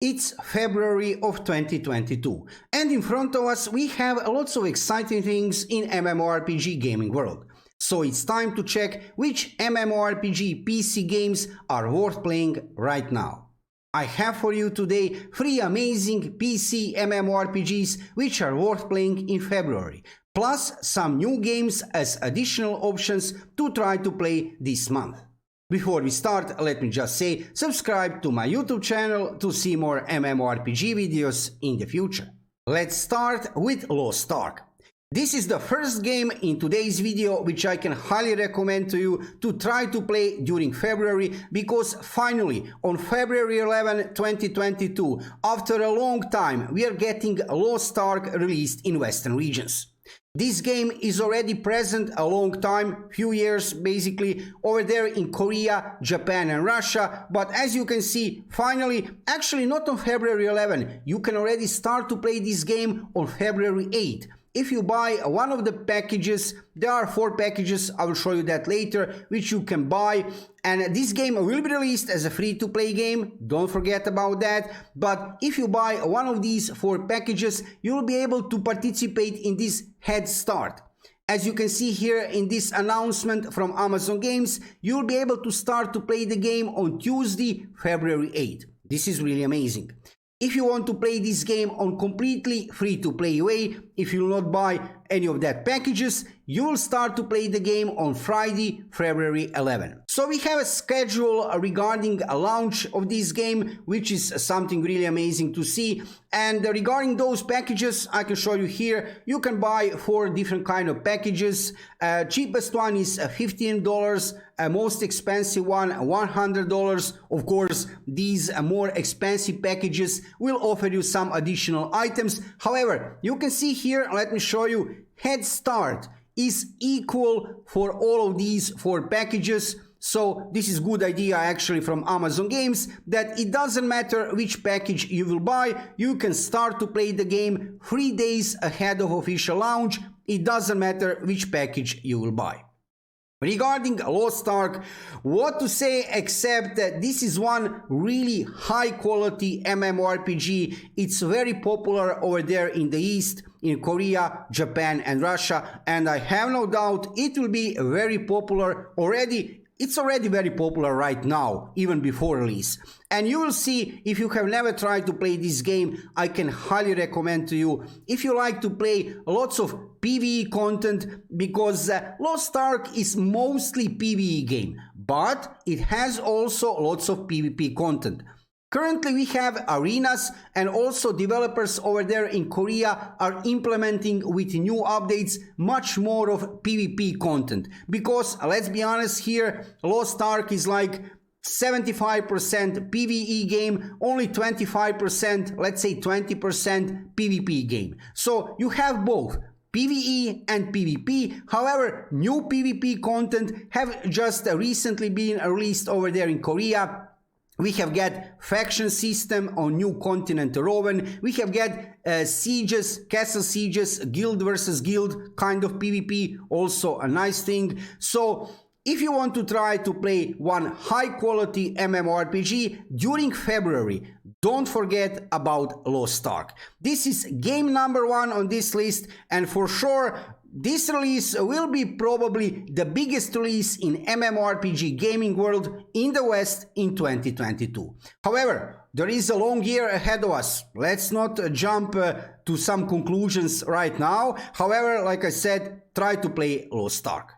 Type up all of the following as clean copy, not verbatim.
It's February of 2022, and in front of us we have lots of exciting things in MMORPG gaming world. So it's time to check which MMORPG PC games are worth playing right now. I have for you today 3 amazing PC MMORPGs which are worth playing in February, plus some new games as additional options to try to play this month. Before we start, let me just say, subscribe to my YouTube channel to see more MMORPG videos in the future. Let's start with Lost Ark. This is the first game in today's video which I can highly recommend to you to try to play during February, because finally on February 11, 2022, after a long time, we are getting Lost Ark released in Western regions. This game is already present a long time, few years basically, over there in Korea, Japan and Russia, but as you can see, finally, actually not on February 11, you can already start to play this game on February 8. If you buy one of the packages, there are 4 packages, I will show you that later, which you can buy, and this game will be released as a free-to-play game, don't forget about that, but if you buy one of these 4 packages, you will be able to participate in this head start. As you can see here in this announcement from Amazon Games, you will be able to start to play the game on Tuesday, February 8. This is really amazing. If you want to play this game on completely free-to-play way, if you will not buy any of that packages, you will start to play the game on Friday, February 11. So we have a schedule regarding a launch of this game, which is something really amazing to see. And regarding those packages, I can show you here. You can buy 4 different kind of packages. Cheapest one is $15. Most expensive one, $100. Of course, these more expensive packages will offer you some additional items. However, you can see here, let me show you, Head Start is equal for all of these 4 packages. So this is good idea actually from Amazon Games, that it doesn't matter which package you will buy, you can start to play the game 3 days ahead of official launch. It doesn't matter which package you will buy. Regarding Lost Ark, what to say except that this is one really high quality MMORPG. It's very popular over there in the East, in Korea, Japan and Russia, and I have no doubt it will be very popular already. It's already very popular right now, even before release. And you will see, if you have never tried to play this game, I can highly recommend to you, if you like to play lots of PvE content, because Lost Ark is mostly PvE game, but it has also lots of PvP content. Currently we have arenas, and also developers over there in Korea are implementing with new updates much more of PvP content. Because let's be honest here, Lost Ark is like 75% PvE game, only 25%, let's say 20% PvP game. So you have both PvE and PvP. However, new PvP content have just recently been released over there in Korea. We have got faction system on new continent Rowan. We have got sieges, castle sieges, guild versus guild kind of PvP, also a nice thing. So if you want to try to play one high quality MMORPG during February, don't forget about Lost Ark. This is game number 1 on this list, and for sure this release will be probably the biggest release in MMORPG gaming world in the West in 2022. However, there is a long year ahead of us. Let's not jump to some conclusions right now. However, like I said, try to play Lost Ark.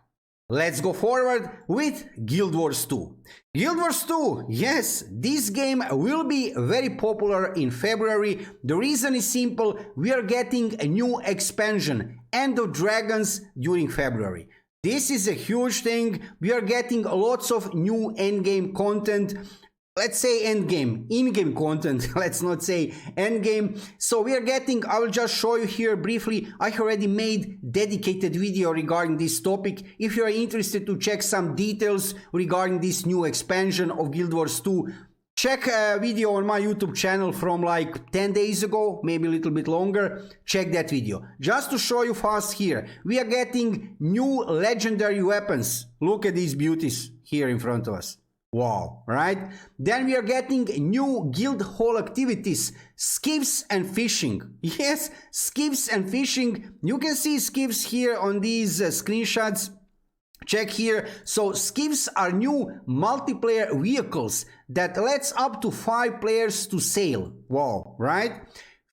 Let's go forward with Guild Wars 2. Guild Wars 2, yes, this game will be very popular in February. The reason is simple, we are getting a new expansion, End of Dragons, during February. This is a huge thing. We are getting lots of new endgame content. Let's say endgame, in-game content, let's not say endgame. So we are getting, I will just show you here briefly, I already made dedicated video regarding this topic. If you are interested to check some details regarding this new expansion of Guild Wars 2, check a video on my YouTube channel from like 10 days ago, maybe a little bit longer. Check that video. Just to show you fast here, we are getting new legendary weapons. Look at these beauties here in front of us. Wow, right? Then we are getting new guild hall activities, skiffs and fishing. Yes, skiffs and fishing. You can see skiffs here on these screenshots. Check here. So skiffs are new multiplayer vehicles that lets up to 5 players to sail. Wow, right?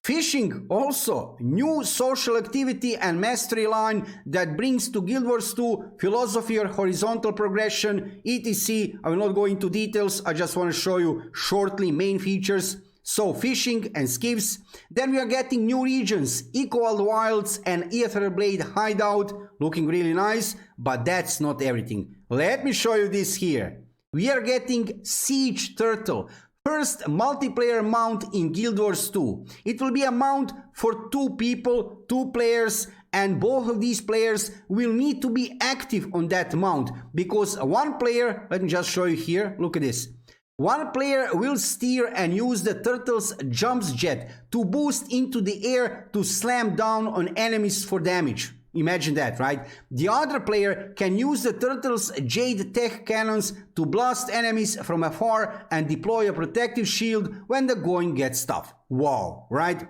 Fishing also, new social activity and mastery line that brings to Guild Wars 2 philosophy or horizontal progression, etc. I will not go into details, I just want to show you shortly main features. So fishing and skiffs. Then we are getting new regions, Equal Wilds and Aetherblade Hideout, looking really nice, but that's not everything. Let me show you this here. We are getting Siege Turtle. First multiplayer mount in Guild Wars 2. It will be a mount for 2 people, 2 players, and both of these players will need to be active on that mount, because one player, let me just show you here, look at this. One player will steer and use the turtle's jumps jet to boost into the air to slam down on enemies for damage. Imagine that, right? The other player can use the turtle's jade tech cannons to blast enemies from afar and deploy a protective shield when the going gets tough. Wow, right?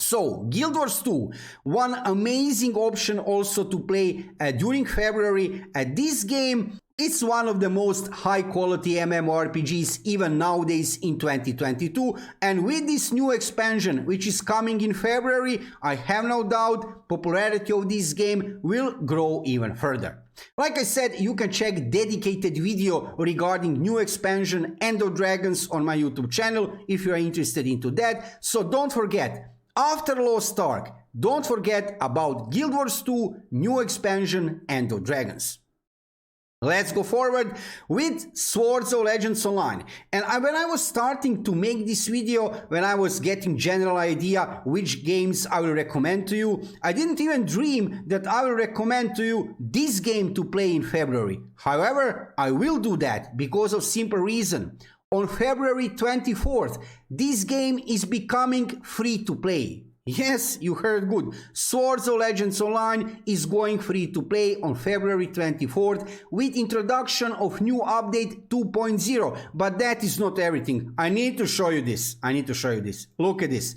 So, Guild Wars 2, one amazing option also to play during February. This game, it's one of the most high quality MMORPGs even nowadays in 2022, and with this new expansion which is coming in February, I have no doubt popularity of this game will grow even further. Like I said, you can check dedicated video regarding new expansion End of Dragons on my YouTube channel if you are interested into that, so don't forget. After Lost Ark, don't forget about Guild Wars 2 new expansion End of Dragons. Let's go forward with Swords of Legends Online. And when I was starting to make this video, when I was getting general idea which games I will recommend to you, I didn't even dream that I will recommend to you this game to play in February. However, I will do that because of simple reason. On February 24th, this game is becoming free to play. Yes, you heard good. Swords of Legends Online is going free to play on February 24th with introduction of new update 2.0. But that is not everything. I need to show you this. Look at this.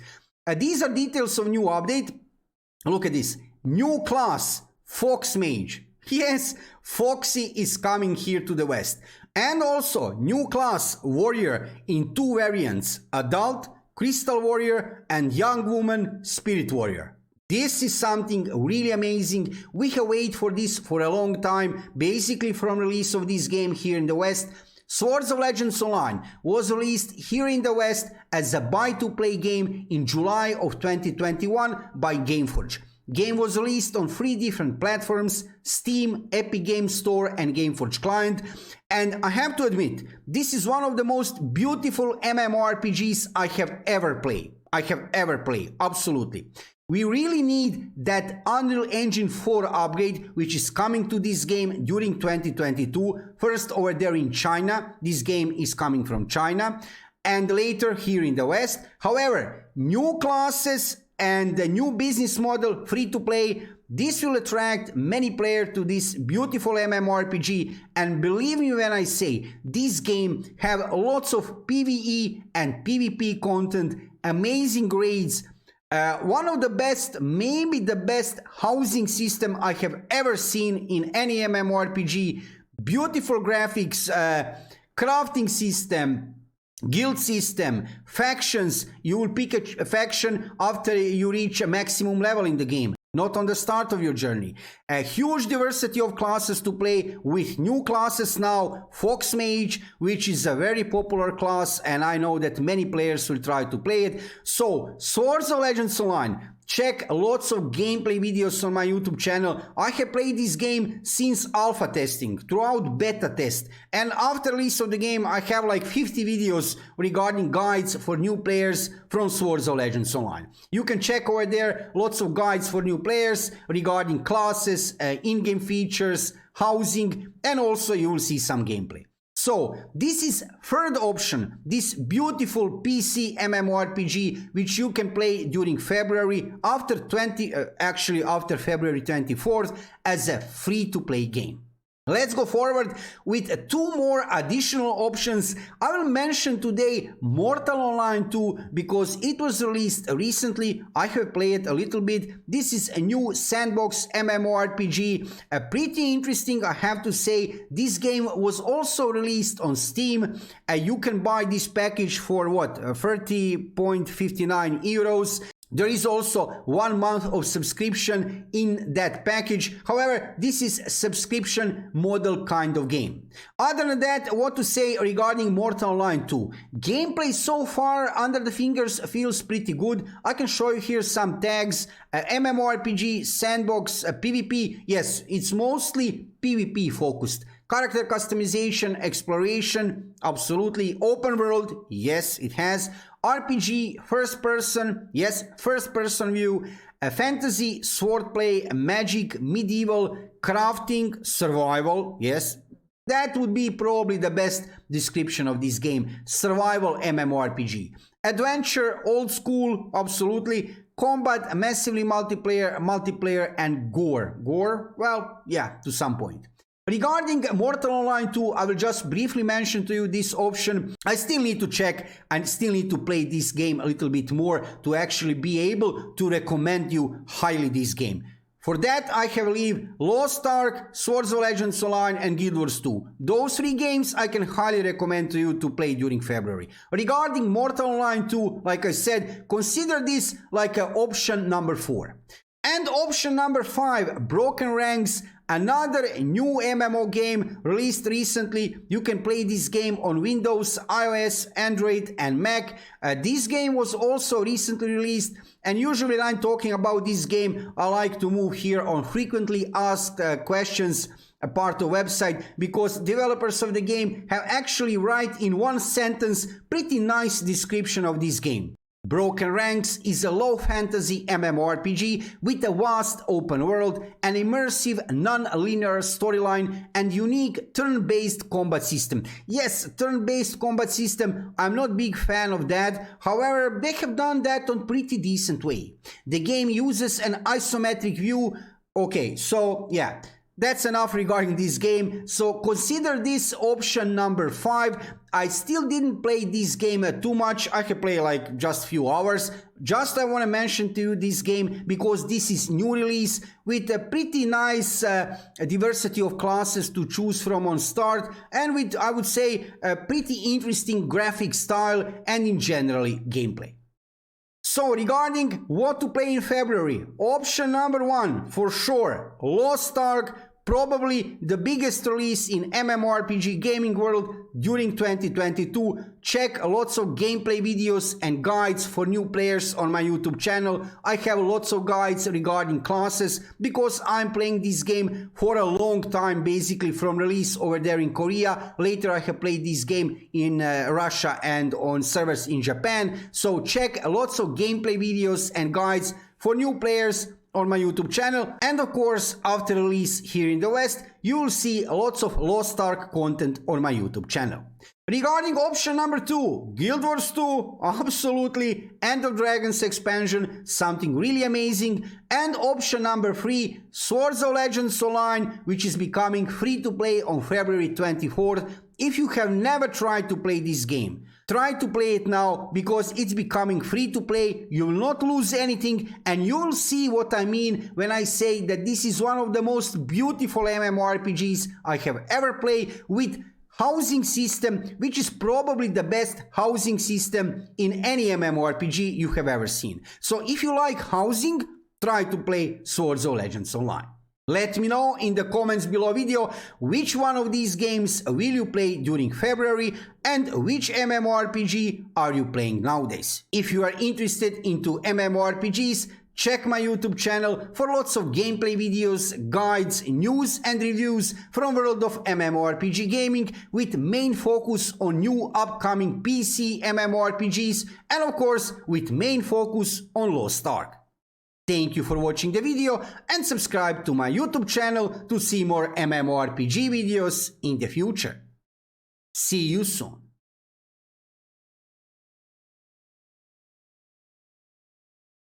These are details of new update. Look at this. New class, Fox Mage. Yes, Foxy is coming here to the west. And also new class Warrior in 2 variants, Adult, Crystal Warrior, and Young Woman, Spirit Warrior. This is something really amazing. We have waited for this for a long time, basically from release of this game here in the west. Swords of Legends Online was released here in the west as a buy-to-play game in July of 2021 by Gameforge. Game was released on 3 different platforms, Steam, Epic Games Store and Gameforge Client, and I have to admit, this is one of the most beautiful MMORPGs I have ever played. Absolutely. We really need that Unreal Engine 4 upgrade which is coming to this game during 2022, first over there in China, this game is coming from China, and later here in the West. However, new classes and the new business model, free to play, this will attract many players to this beautiful MMORPG, and believe me when I say, this game have lots of PvE and PvP content, amazing raids, one of the best, maybe the best housing system I have ever seen in any MMORPG, beautiful graphics, crafting system, guild system, factions. You will pick a faction after you reach a maximum level in the game, not on the start of your journey. A huge diversity of classes to play with new classes now. Fox Mage, which is a very popular class, and I know that many players will try to play it. So, Swords of Legends Online. Check lots of gameplay videos on my YouTube channel. I have played this game since alpha testing, throughout beta test, and after release of the game I have like 50 videos regarding guides for new players from Swords of Legends Online. You can check over there lots of guides for new players regarding classes, in-game features, housing, and also you will see some gameplay. So, this is third option, this beautiful PC MMORPG which you can play during February after February 24th as a free-to-play game. Let's go forward with two more additional options. I will mention today Mortal Online 2 because it was released recently. I have played a little bit. This is a new sandbox MMORPG. Pretty interesting, I have to say. This game was also released on Steam. You can buy this package for what? 30.59 euros. There is also 1 month of subscription in that package. However, this is a subscription model kind of game. Other than that, what to say regarding Mortal Online 2? Gameplay so far under the fingers feels pretty good. I can show you here some tags. MMORPG, sandbox, PvP. Yes, it's mostly PvP focused. Character customization, exploration, absolutely. Open world, yes, it has. RPG, first person, yes, first person view. Fantasy, swordplay, magic, medieval, crafting, survival, yes. That would be probably the best description of this game. Survival MMORPG. Adventure, old school, absolutely. Combat, massively multiplayer, and gore. Gore? Well, yeah, to some point. Regarding Mortal Online 2, I will just briefly mention to you this option. I still need to check and still need to play this game a little bit more to actually be able to recommend you highly this game. For that, I have leave Lost Ark, Swords of Legends Online, and Guild Wars 2. Those 3 games I can highly recommend to you to play during February. Regarding Mortal Online 2, like I said, consider this like option number 4. And option number 5, Broken Ranks, another new MMO game released recently. You can play this game on Windows, iOS, Android, and Mac. This game was also recently released, and usually when I'm talking about this game, I like to move here on frequently asked questions part of website, because developers of the game have actually write in 1 sentence pretty nice description of this game. Broken Ranks is a low fantasy MMORPG with a vast open world, an immersive non-linear storyline, and unique turn-based combat system. Yes, turn-based combat system, I'm not a big fan of that, however, they have done that on pretty decent way. The game uses an isometric view. Okay, so yeah, that's enough regarding this game, so consider this option number 5. I still didn't play this game too much. I have played like just few hours. Just I want to mention to you this game because this is new release with a pretty nice diversity of classes to choose from on start, and with, I would say, a pretty interesting graphic style and in generally gameplay. So regarding what to play in February, option number 1 for sure, Lost Ark, probably the biggest release in MMORPG gaming world during 2022. Check lots of gameplay videos and guides for new players on my YouTube channel. I have lots of guides regarding classes because I'm playing this game for a long time, basically from release over there in Korea. Later I have played this game in Russia and on servers in Japan. So check lots of gameplay videos and guides for new players on my YouTube channel, and of course after release here in the West you will see lots of Lost Ark content on my YouTube channel. Regarding option number 2, Guild Wars 2, absolutely, End of Dragons expansion, something really amazing. And option number 3, Swords of Legends Online, which is becoming free to play on February 24th. If you have never tried to play this game, try to play it now because it's becoming free to play. You will not lose anything, and you will see what I mean when I say that this is one of the most beautiful MMORPGs I have ever played, with housing system which is probably the best housing system in any MMORPG you have ever seen. So if you like housing, try to play Swords of Legends Online. Let me know in the comments below video which one of these games will you play during February and which MMORPG are you playing nowadays. If you are interested into MMORPGs, check my YouTube channel for lots of gameplay videos, guides, news and reviews from world of MMORPG gaming, with main focus on new upcoming PC MMORPGs and of course with main focus on Lost Ark. Thank you for watching the video and subscribe to my YouTube channel to see more MMORPG videos in the future. See you soon.